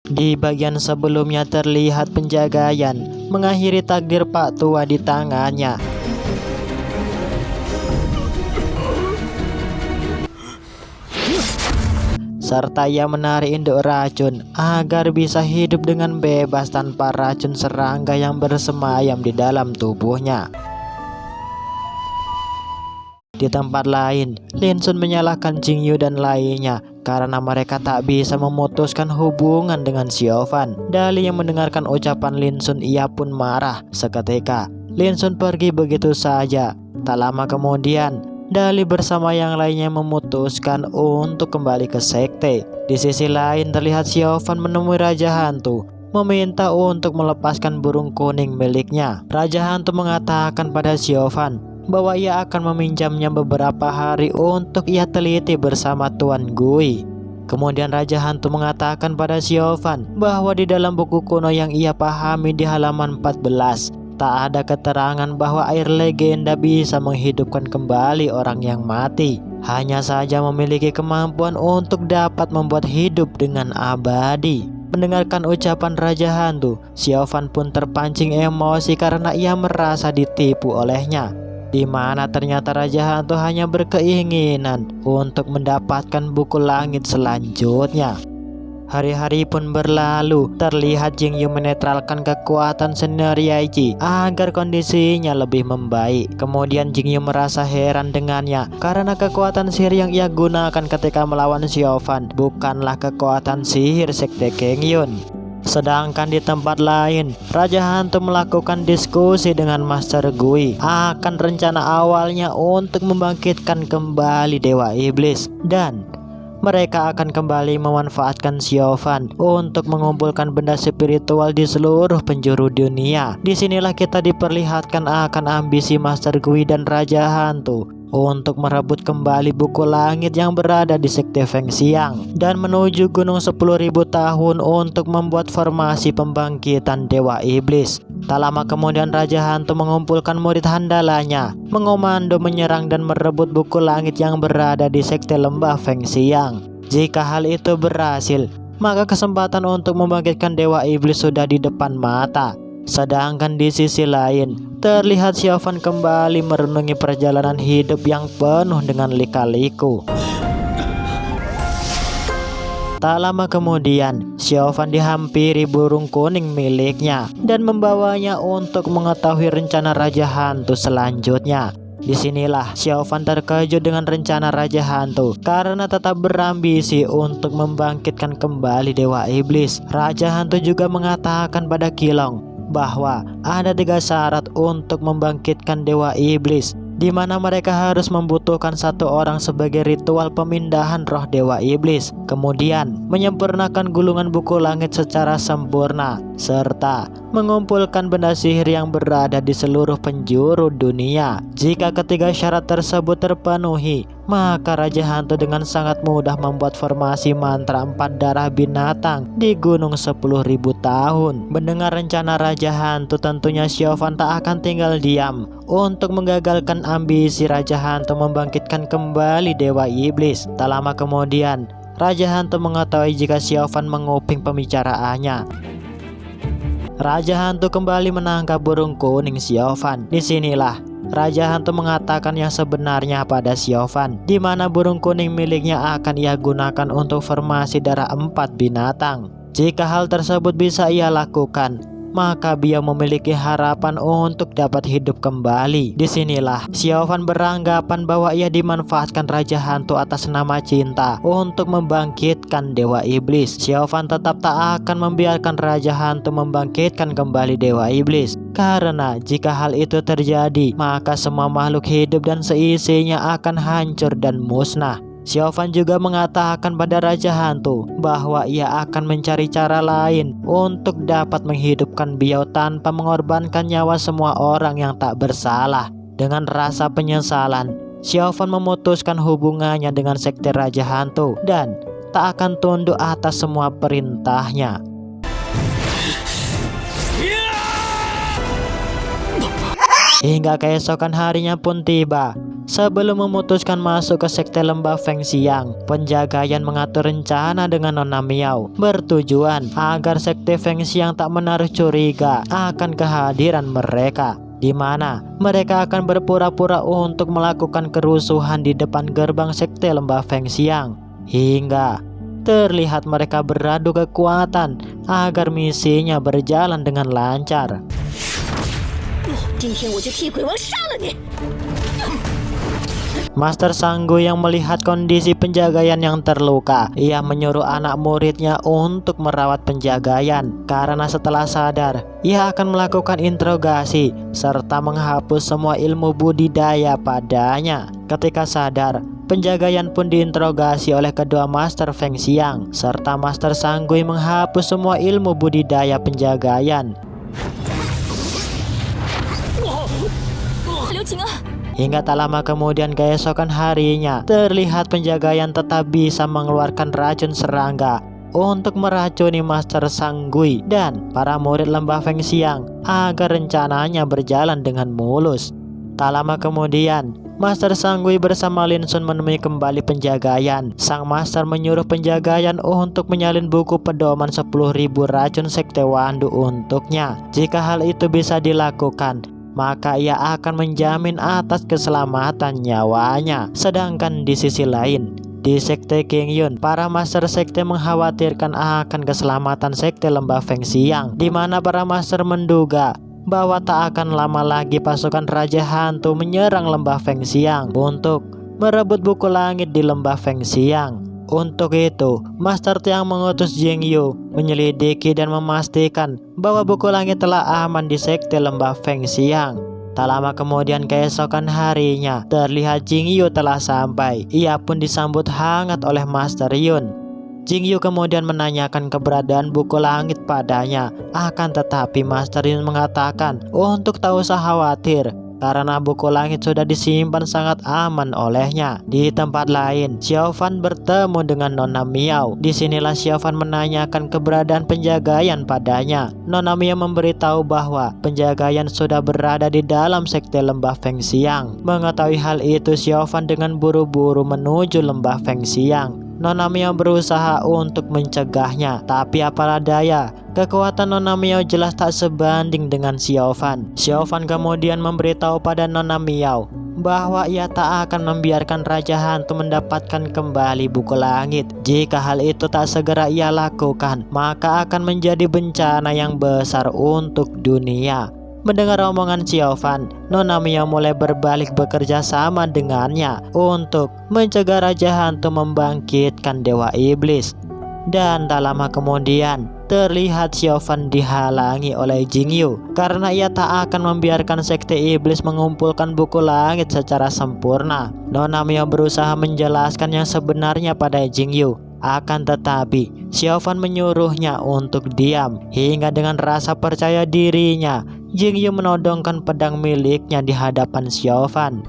Di bagian sebelumnya terlihat penjagayan mengakhiri takdir Pak Tua di tangannya. Serta ia menarik induk racun agar bisa hidup dengan bebas tanpa racun serangga yang bersemayam di dalam tubuhnya. Di tempat lain, Lin Sun menyalahkan Jing Yu dan lainnya karena mereka tak bisa memutuskan hubungan dengan Xiaofan. Dali yang mendengarkan ucapan Lin Sun, ia pun marah. Seketika, Lin Sun pergi begitu saja. Tak lama kemudian, Dali bersama yang lainnya memutuskan untuk kembali ke sekte. Di sisi lain terlihat Xiaofan menemui Raja Hantu, meminta untuk melepaskan burung kuning miliknya. Raja Hantu mengatakan pada Xiaofan bahwa ia akan meminjamnya beberapa hari untuk ia teliti bersama Tuan Gui. Kemudian Raja Hantu mengatakan pada Xiaofan bahwa di dalam buku kuno yang ia pahami di halaman 14 tak ada keterangan bahwa air legenda bisa menghidupkan kembali orang yang mati. Hanya saja memiliki kemampuan untuk dapat membuat hidup dengan abadi. Mendengarkan ucapan Raja Hantu, Xiaofan pun terpancing emosi karena ia merasa ditipu olehnya, di mana ternyata Raja Hantu hanya berkeinginan untuk mendapatkan buku langit selanjutnya. Hari-hari pun berlalu, terlihat Jing Yu menetralkan kekuatan senior Yaiji agar kondisinya lebih membaik. Kemudian Jing Yu merasa heran dengannya karena kekuatan sihir yang ia gunakan ketika melawan Xiaofan bukanlah kekuatan sihir sekte Kengyun. Sedangkan di tempat lain, Raja Hantu melakukan diskusi dengan Master Gui akan rencana awalnya untuk membangkitkan kembali Dewa Iblis, dan mereka akan kembali memanfaatkan Xiaofan untuk mengumpulkan benda spiritual di seluruh penjuru dunia. Disinilah kita diperlihatkan akan ambisi Master Gui dan Raja Hantu untuk merebut kembali buku langit yang berada di sekte Feng Xiang dan menuju Gunung 10.000 tahun untuk membuat formasi pembangkitan Dewa Iblis. Tak lama kemudian Raja Hantu mengumpulkan murid handalanya, mengomando menyerang dan merebut buku langit yang berada di sekte lembah Feng Xiang. Jika hal itu berhasil, maka kesempatan untuk membangkitkan Dewa Iblis sudah di depan mata. Sedangkan di sisi lain, terlihat Xiaofan kembali merenungi perjalanan hidup yang penuh dengan lika-liku. Tak lama kemudian, Xiaofan dihampiri burung kuning miliknya dan membawanya untuk mengetahui rencana Raja Hantu selanjutnya. Disinilah Xiaofan terkejut dengan rencana Raja Hantu karena tetap berambisi untuk membangkitkan kembali Dewa Iblis. Raja Hantu juga mengatakan pada Qilong bahwa ada 3 syarat untuk membangkitkan Dewa Iblis, di mana mereka harus membutuhkan 1 orang sebagai ritual pemindahan roh Dewa Iblis, kemudian menyempurnakan gulungan buku langit secara sempurna, serta mengumpulkan benda sihir yang berada di seluruh penjuru dunia. Jika ketiga syarat tersebut terpenuhi, maka Raja Hantu dengan sangat mudah membuat formasi mantra 4 darah binatang di Gunung 10.000 tahun. Mendengar rencana Raja Hantu, tentunya Xiaofan tak akan tinggal diam untuk menggagalkan ambisi Raja Hantu membangkitkan kembali Dewa Iblis. Tak lama kemudian, Raja Hantu mengetahui jika Xiaofan menguping pembicaraannya. Raja Hantu kembali menangkap burung kuning Xiaofan. Disinilah Raja Hantu mengatakan yang sebenarnya pada Xiaofan, di mana burung kuning miliknya akan ia gunakan untuk formasi darah 4 binatang. Jika hal tersebut bisa ia lakukan, maka Beliau memiliki harapan untuk dapat hidup kembali. Disinilah Xiaofan beranggapan bahwa ia dimanfaatkan Raja Hantu atas nama cinta untuk membangkitkan Dewa Iblis. Xiaofan tetap tak akan membiarkan Raja Hantu membangkitkan kembali Dewa Iblis, karena jika hal itu terjadi, maka semua makhluk hidup dan seisinya akan hancur dan musnah. Xiaofan juga mengatakan pada Raja Hantu bahwa ia akan mencari cara lain untuk dapat menghidupkan Beliau tanpa mengorbankan nyawa semua orang yang tak bersalah. Dengan rasa penyesalan, Xiaofan memutuskan hubungannya dengan sekte Raja Hantu dan tak akan tunduk atas semua perintahnya. Hingga keesokan harinya pun tiba. Sebelum memutuskan masuk ke sekte lembah Feng Xiang, penjaga Yan mengatur rencana dengan Nona Miao, bertujuan agar sekte Feng Xiang tak menaruh curiga akan kehadiran mereka, di mana mereka akan berpura-pura untuk melakukan kerusuhan di depan gerbang sekte lembah Feng Xiang, hingga terlihat mereka beradu kekuatan agar misinya berjalan dengan lancar. Master Sanggui yang melihat kondisi penjagayan yang terluka, ia menyuruh anak muridnya untuk merawat penjagayan, karena setelah sadar, ia akan melakukan interogasi serta menghapus semua ilmu budidaya padanya. Ketika sadar, penjagayan pun diinterogasi oleh kedua Master Feng Xiang, serta Master Sanggui menghapus semua ilmu budidaya penjagayan. Hingga tak lama kemudian keesokan harinya, terlihat penjagayan tetap bisa mengeluarkan racun serangga untuk meracuni Master Sanggui dan para murid lembah Feng Xiang agar rencananya berjalan dengan mulus. Tak lama kemudian, Master Sanggui bersama Lin Sun menemui kembali penjagayan. Sang master menyuruh penjagayan untuk menyalin buku pedoman 10.000 racun sekte Wandu untuknya. Jika hal itu bisa dilakukan, maka ia akan menjamin atas keselamatan nyawanya. Sedangkan di sisi lain, di sekte King Yun, para master sekte mengkhawatirkan akan keselamatan sekte lembah Feng Xiang, di mana para master menduga bahwa tak akan lama lagi pasukan Raja Hantu menyerang lembah Feng Xiang untuk merebut buku langit di lembah Feng Xiang. Untuk itu, Master Tiang mengutus Jing Yu menyelidiki dan memastikan bahwa buku langit telah aman di sekte lembah Feng Xiang. Tak lama kemudian keesokan harinya, terlihat Jing Yu telah sampai. Ia pun disambut hangat oleh Master Yun. Jing Yu kemudian menanyakan keberadaan buku langit padanya. Akan tetapi Master Yun mengatakan untuk tak usah khawatir, karena buku langit sudah disimpan sangat aman olehnya. Di tempat lain, Xiaofan bertemu dengan Nona Miao. Disinilah Xiaofan menanyakan keberadaan penjagayan padanya. Nona Miao memberitahu bahwa penjagayan sudah berada di dalam sekte lembah Feng Xiang. Mengetahui hal itu, Xiaofan dengan buru-buru menuju lembah Feng Xiang. Nona Miao berusaha untuk mencegahnya, tapi apalah daya, kekuatan Nona Miao jelas tak sebanding dengan Xiaofan. Xiaofan kemudian memberitahu pada Nona Miao bahwa ia tak akan membiarkan Raja Hantu mendapatkan kembali buku langit. Jika hal itu tak segera ia lakukan, maka akan menjadi bencana yang besar untuk dunia. Mendengar omongan Xiaofan, Nona Miao mulai berbalik bekerja sama dengannya untuk mencegah Raja Hantu membangkitkan Dewa Iblis. Dan tak lama kemudian, terlihat Xiaofan dihalangi oleh Jing Yu karena ia tak akan membiarkan sekte iblis mengumpulkan buku langit secara sempurna. Nona Miao berusaha menjelaskan yang sebenarnya pada Jing Yu. Akan tetapi, Xiaofan menyuruhnya untuk diam. Hingga dengan rasa percaya dirinya, Jing Yu menodongkan pedang miliknya di hadapan Xiaofan.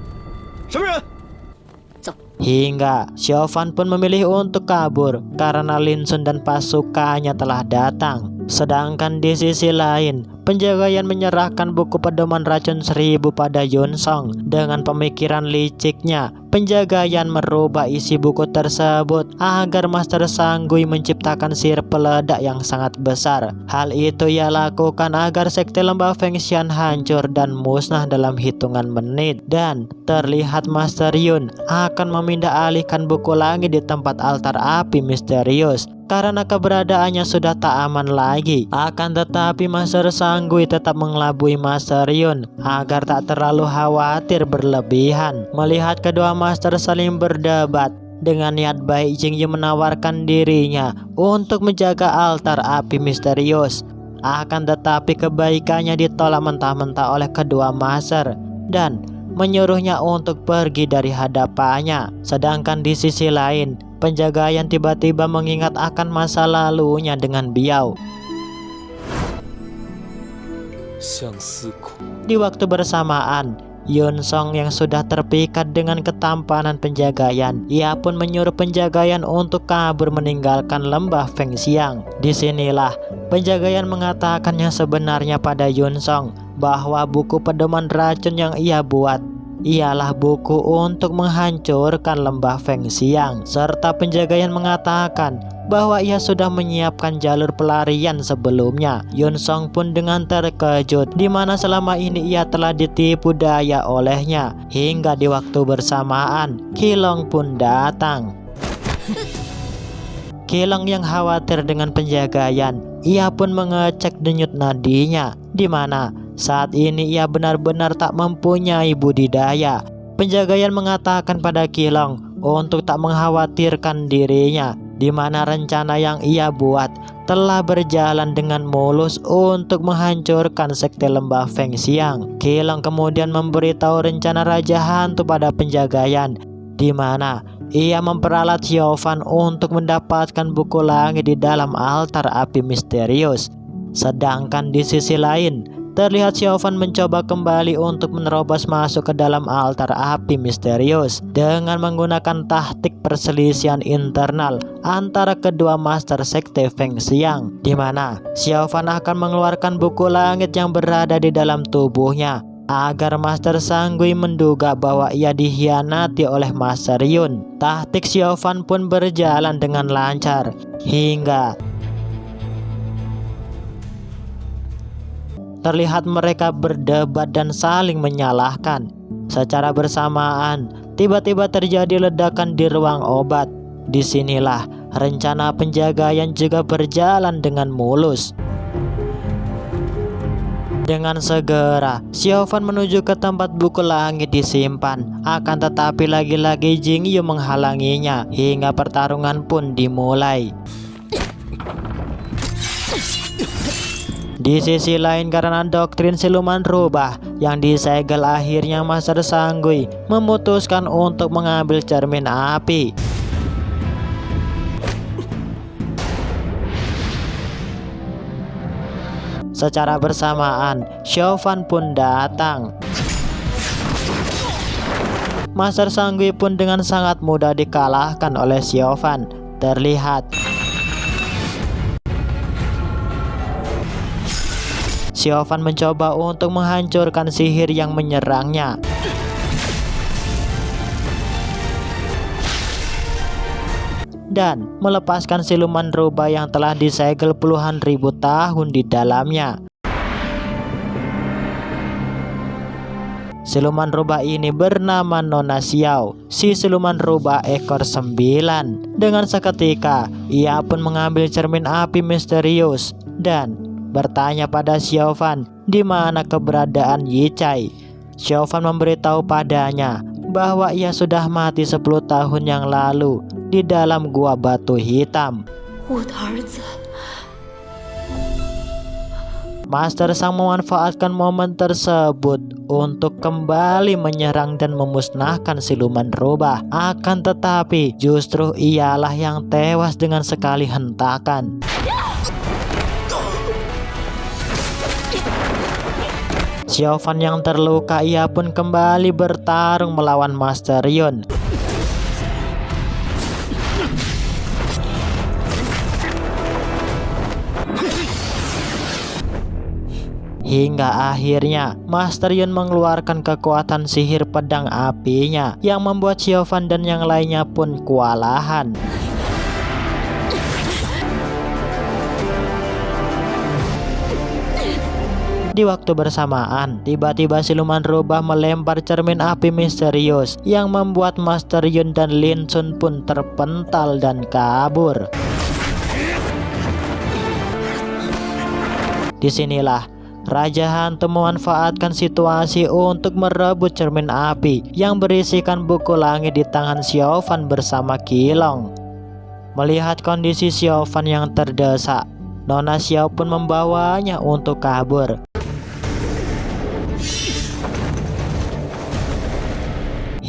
Hingga Xiaofan pun memilih untuk kabur karena Lin Sun dan pasukannya telah datang. Sedangkan di sisi lain, penjagayan menyerahkan buku pedoman racun 1000 pada Yun Song. Dengan pemikiran liciknya, penjagayan merubah isi buku tersebut agar Master Sanggui menciptakan sihir peledak yang sangat besar. Hal itu ia lakukan agar sekte lembah Feng Xiang hancur dan musnah dalam hitungan menit. Dan terlihat Master Yun akan memindah alihkan buku langit di tempat altar api misterius karena keberadaannya sudah tak aman lagi. Akan tetapi Master Sanggui tetap mengelabui Master Yun agar tak terlalu khawatir berlebihan. Melihat kedua master saling berdebat, dengan niat baik Jing Yu menawarkan dirinya untuk menjaga altar api misterius. Akan tetapi kebaikannya ditolak mentah-mentah oleh kedua master dan menyuruhnya untuk pergi dari hadapannya. Sedangkan di sisi lain, penjagayan tiba-tiba mengingat akan masa lalunya dengan Biao. Di waktu bersamaan, Yun Song yang sudah terpikat dengan ketampanan penjagayan, ia pun menyuruh penjagayan untuk kabur meninggalkan lembah Feng Xiang. Disinilah penjagayan mengatakan yang sebenarnya pada Yun Song bahwa buku pedoman racun yang ia buat ialah buku untuk menghancurkan lembah Fengxiang. Serta penjagaian mengatakan bahwa ia sudah menyiapkan jalur pelarian sebelumnya. Yun Song pun dengan terkejut, di mana selama ini ia telah ditipu daya olehnya. Hingga di waktu bersamaan, Qilong pun datang. Qilong yang khawatir dengan penjagaian, ia pun mengecek denyut nadinya, di mana saat ini ia benar-benar tak mempunyai budidaya. Penjagaian mengatakan pada Qilong untuk tak mengkhawatirkan dirinya, di mana rencana yang ia buat telah berjalan dengan mulus untuk menghancurkan sekte lembah Fengxiang. Qilong kemudian memberitahu rencana Raja Hantu pada penjagaian, di mana ia memperalat Xiaofan untuk mendapatkan buku langit di dalam altar api misterius. Sedangkan di sisi lain, terlihat Xiaofan mencoba kembali untuk menerobos masuk ke dalam altar api misterius dengan menggunakan taktik perselisihan internal antara kedua master sekte Fengxiang, di mana Xiaofan akan mengeluarkan buku langit yang berada di dalam tubuhnya agar Master Sanggui menduga bahwa ia dikhianati oleh Master Yun. Taktik Xiaofan pun berjalan dengan lancar hingga terlihat mereka berdebat dan saling menyalahkan. Secara bersamaan, tiba-tiba terjadi ledakan di ruang obat. Disinilah rencana penjagaian juga berjalan dengan mulus. Dengan segera, Xiaofan menuju ke tempat buku langit disimpan. Akan tetapi lagi-lagi Jing Yu menghalanginya hingga pertarungan pun dimulai. Di sisi lain, karena doktrin siluman rubah yang disegel, akhirnya Master Sanggui memutuskan untuk mengambil cermin api. Secara bersamaan, Xiaofan pun datang. Master Sanggui pun dengan sangat mudah dikalahkan oleh Xiaofan. Terlihat Xiaofan mencoba untuk menghancurkan sihir yang menyerangnya. Dan melepaskan siluman rubah yang telah disegel puluhan ribu tahun di dalamnya. Siluman rubah ini bernama Nona Xiao, si siluman rubah ekor 9. Dengan seketika, ia pun mengambil cermin api misterius dan bertanya pada Xiaofan di mana keberadaan Ye Cai. Xiaofan memberitahu padanya bahwa ia sudah mati 10 tahun yang lalu di dalam gua batu hitam. Master Sang memanfaatkan momen tersebut untuk kembali menyerang dan memusnahkan siluman rubah. Akan tetapi justru ialah yang tewas dengan sekali hentakan. Xiaofan yang terluka, ia pun kembali bertarung melawan Master Yun. Hingga akhirnya Master Yun mengeluarkan kekuatan sihir pedang apinya yang membuat Xiaofan dan yang lainnya pun kewalahan. Di waktu bersamaan, tiba-tiba siluman rubah melempar cermin api misterius yang membuat Master Yun dan Lin Sun pun terpental dan kabur. Disinilah Raja Hantu memanfaatkan situasi untuk merebut cermin api yang berisikan buku langit di tangan Xiaofan bersama Qilong. Melihat kondisi Xiaofan yang terdesak, Nona Xiao pun membawanya untuk kabur.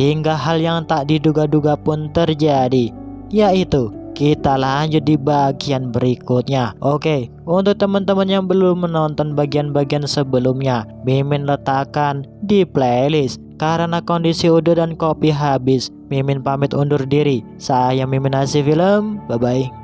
Hingga hal yang tak diduga-duga pun terjadi, yaitu kita lanjut di bagian berikutnya. Oke, untuk teman-teman yang belum menonton bagian-bagian sebelumnya, Mimin letakkan di playlist. Karena kondisi udah dan kopi habis, Mimin pamit undur diri. Saya Mimin Asy Film, bye-bye.